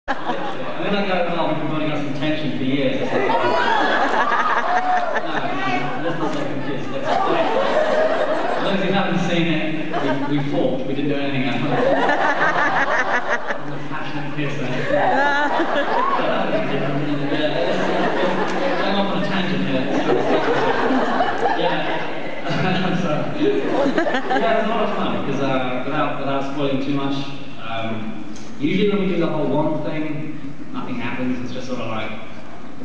And then I go, oh, we've been building up some tension for years. No, let's not get confused. Let's fight. As long as you haven't seen it, we fought. We didn't do anything else. I'm a passionate kisser. I'm off on a tangent here. Yeah. I'm sorry. Yeah, it's a lot of fun because without spoiling too much. Usually when we do the whole wand thing, nothing happens. It's just sort of like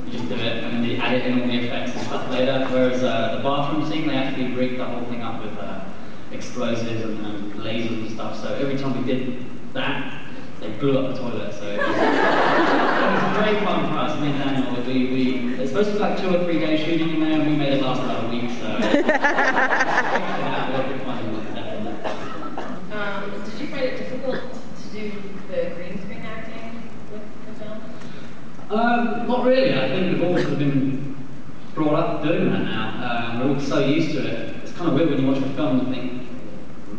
you just do it, and then you add it in all the effects and stuff later. Whereas the bathroom scene, they actually rigged the whole thing up with explosives and lasers and stuff. So every time we did that, they blew up the toilet. So it was great fun for us. Me and Daniel, it's supposed to be like 2 or 3 days shooting in there, and we made it last about a week. So did you find it difficult to do the green screen acting with the film? Not really. I think we've all sort of been brought up doing that now. We're all so used to it. It's kind of weird when you watch a film and think,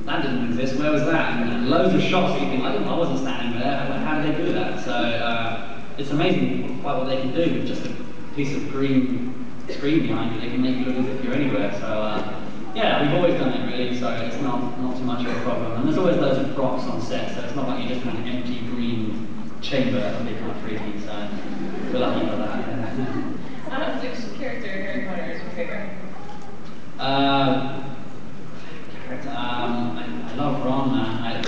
that didn't exist, where was that? And loads of shots you think, I wasn't standing there, how did they do that? So it's amazing quite what they can do with just a piece of green screen behind you. They can make you look as if you're anywhere. So yeah, we've always done it really, so it's not too much of a problem. And there's always loads of props on set, so it's not like you're just in an empty green chamber. That would be kind of freaky, so we're lucky for that. Which character in Harry Potter is your favorite? I love Ron, man.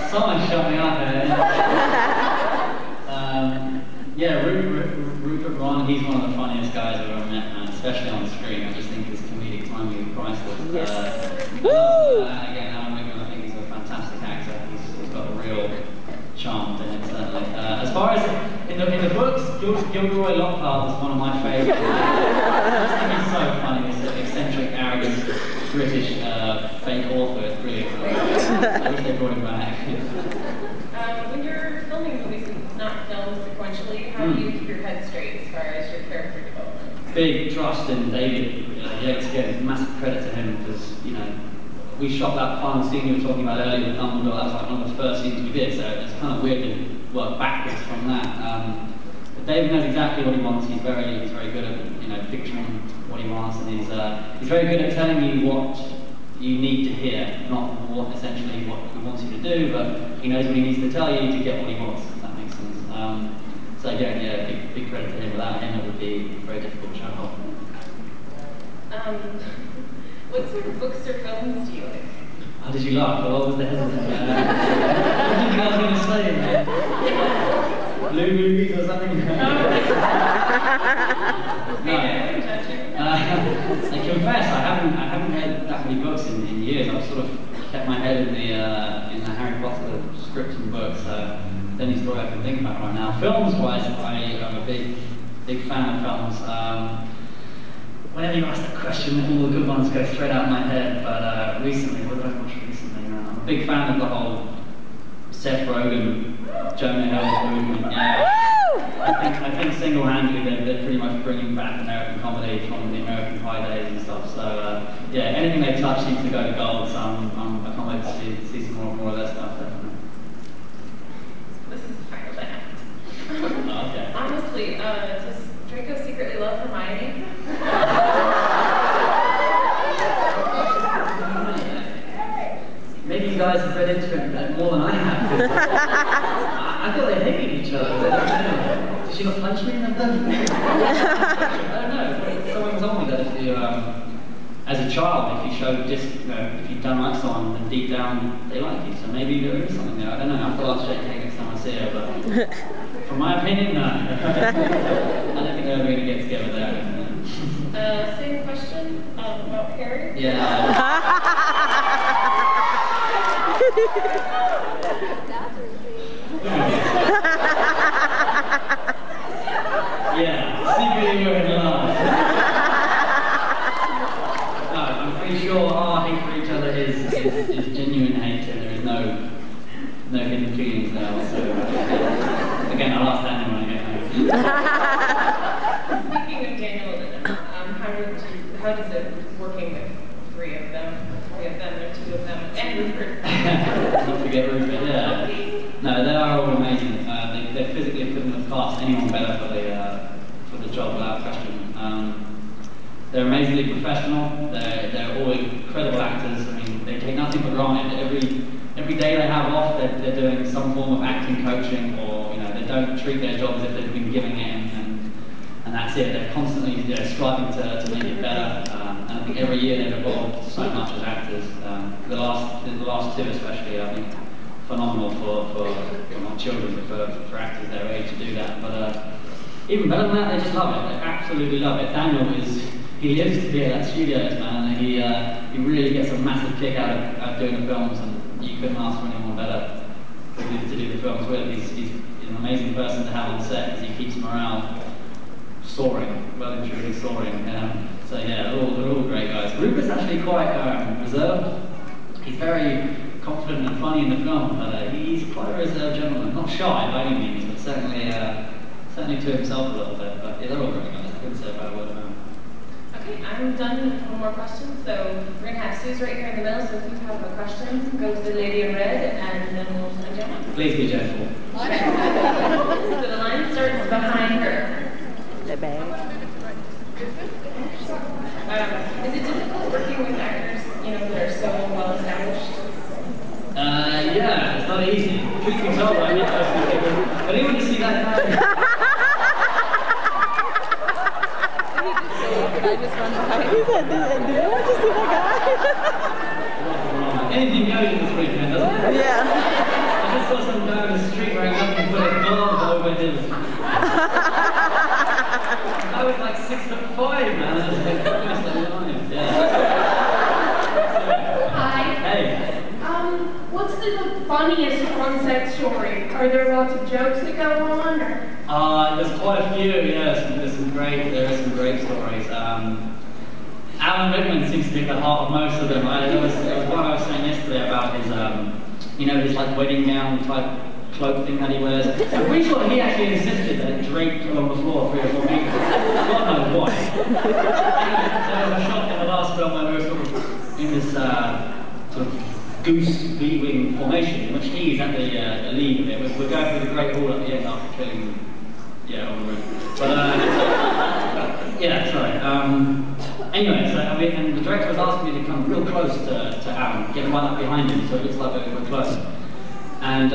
Someone shut me up there. Yeah, Rupert Ron, he's one of the funniest guys I've ever met, man, especially on the screen. I just think his comedic timing is priceless. Yes. Again, Alan Rickman, I think he's a fantastic actor. He's got a real charm to him, certainly. As far as in the books, Gilderoy Lockhart was one of my favourites. I just think he's so funny, this eccentric, arrogant, British fake author. It's brilliant. I wish they brought him back. When you're filming movies and not filmed sequentially, how do you keep your head straight as far as your character development? Big trust in David. Again, massive credit to him because, you know, we shot that final scene you were talking about earlier with Dumbledore. That was like one of the first scenes we did, so it's kind of weird to work backwards from that. But David knows exactly what he wants. He's very good at, you know, picturing what he wants, and he's very good at telling you what you need to hear, not essentially what he wants you to do, but he knows what he needs to tell you to get what he wants, if that makes sense. So again, yeah, big credit to him. Without him, it would be a very difficult show. What sort of books or films do you like? How did you laugh? What was the hesitant? What did you guys going to say, man? Blue movies or something? No. I confess, I haven't read that many books in years. I've sort of kept my head in the Harry Potter scripts and books. The only story I can think about right now. Films-wise, I'm a big fan of films. Whenever you ask that question, all the good ones go straight out of my head. But recently, what did I watch recently? I'm a big fan of the whole Seth Rogen, Jonah Hill movement. Yeah. I think single-handedly they're pretty much bringing back American comedy from the American Pie days and stuff. So yeah, anything they touch seems to go to gold. So I can't wait to see some more of that stuff. Definitely. This is final bad. Okay. Honestly, does Draco secretly love Hermione? Maybe you guys have read into it more than I have. I thought they hated each other. Did she not punch me in the thing? I don't know. Someone told me that if you, as a child, if you showed if you don't like someone, then deep down they like you. So maybe there is something there. I don't know. I have to ask Jake next time I see her, but from my opinion, no. I don't think they're ever going to get together there. Same question about Harry? Yeah. Yeah, secretly we're in love. No, I'm pretty sure our hate for each other is genuine hate, and there is no hidden feelings there whatsoever. Again, I'll ask Daniel when I get home. Speaking of Daniel, how does it working with three of them, or two of them, and Rupert? get Rupert, yeah. No, they are all amazing. They're physically couldn't have cast anyone better for the job without question. They're amazingly professional. They're all incredible actors. I mean, they take nothing for granted. Every day they have off, they're doing some form of acting coaching, or they don't treat their job as if they've been giving it, and that's it. They're constantly striving to make it better. And I think every year they've evolved so much as actors. The last two especially, I think, phenomenal for not children, but for actors their age to do that. But even better than that, they just love it. They absolutely love it. Daniel he lives to be at that studios, man, and he really gets a massive kick out of doing the films, and you couldn't ask for anyone better to do the films with. He's an amazing person to have on set because he keeps morale soaring, well and truly soaring. So yeah, they're all great guys. Rupert's actually quite reserved. He's very confident and funny in the film, but he's quite a reserved gentleman. Not shy by any means, but certainly to himself a little bit. But yeah, they're all great guys. I couldn't say a bad word about them. Okay, I'm done with one more questions, so we're going to have Suze right here in the middle, so if you have a question, go to the lady in red, and then we'll send you on. Please be gentle. So the line starts behind her. The bag. Is it difficult working with actors, that are so well established? Yeah, it's not easy. Truth be told, I didn't want to see that guy. I just run behind. He said, did you want to see that guy? Anything goes this weekend, doesn't it? Yeah. I just saw some guy on the street wearing nothing but a glove over his... I was like 6'5", man. I was like, goodness alive. Yeah. Hi. Hey. What's the funniest on-set story? Are there lots of jokes that go on, or? There's quite a few, yeah. There are some great stories. Alan Rickman seems to be at the heart of most of them. There was one I was saying yesterday about his, his like wedding gown type cloak thing that he wears. I'm pretty sure he actually insisted that it draped along the floor 3 or 4 meters. God knows why. There was a shot in the last film where we were sort of in this sort of goose V-wing formation, in which he's at the lead of it. We're going through the Great Hall at the end after killing, on the roof. But yeah, sorry. Anyway, so and the director was asking me to come real close to Alan, get right up behind him, so it looks like we're close. And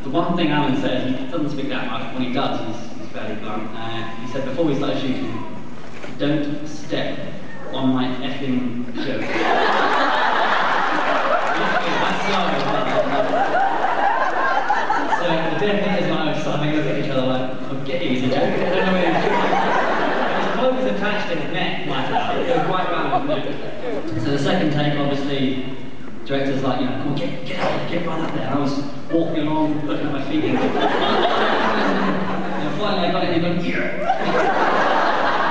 the one thing Alan said, he doesn't speak that much. When he does, he's fairly blunt. He said before we started shooting, "Don't step on my effing joke." So the definitely is like starting to look at each other like, "Okay, he's a joke." I don't know whether he's joking. His cloak is attached to his neck like that. It goes quite round. So the second take, obviously, director's like, come on, get out there, get right up there. And I was walking along, looking at my feet, and finally I got it, and he went, "Yeah."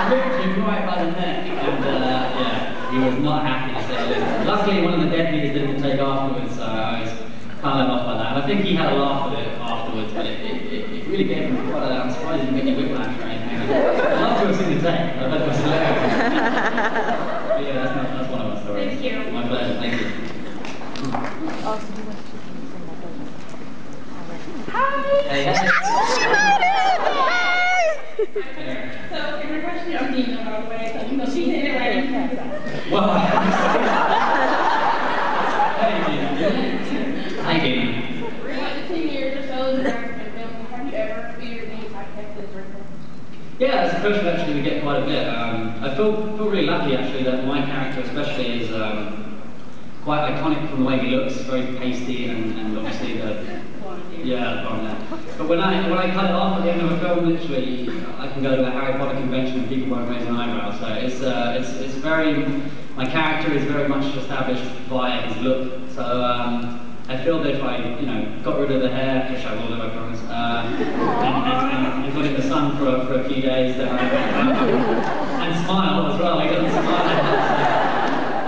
Ripped him right by the neck, and he was not happy to say the least. Luckily, one of the deputies didn't take afterwards, so I was kind of off by that. And I think he had a laugh at it afterwards, but it really gave him quite a... I'm surprised he didn't get any whiplash or anything. I'd love to have seen the tape. I bet it was hilarious. But yeah, that's one of my stories. Thank you. My pleasure, thank you. Hi! Hey, Hi! So, your question is Dina, by the way, so she did it right. Well, hey, Dina. Hi, Dina. Throughout the 10 years or so that I've been filming, have you ever feared being typecasted as Rickman? Yeah, that's a question actually we get quite a bit. I feel really lucky actually that my character especially is quite iconic from the way he looks, very pasty and obviously the blonde hair. But when I cut it off at the end of a film, literally I can go to the Harry Potter convention and people won't raise an eyebrow. So it's very, my character is very much established via his look. So I feel that if I got rid of the hair, which I will do, I promise, and put it in the sun for a few days, then and smile as well. He doesn't smile.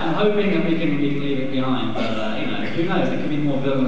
I'm hoping that we can leave it behind, but who knows? There could be more villains.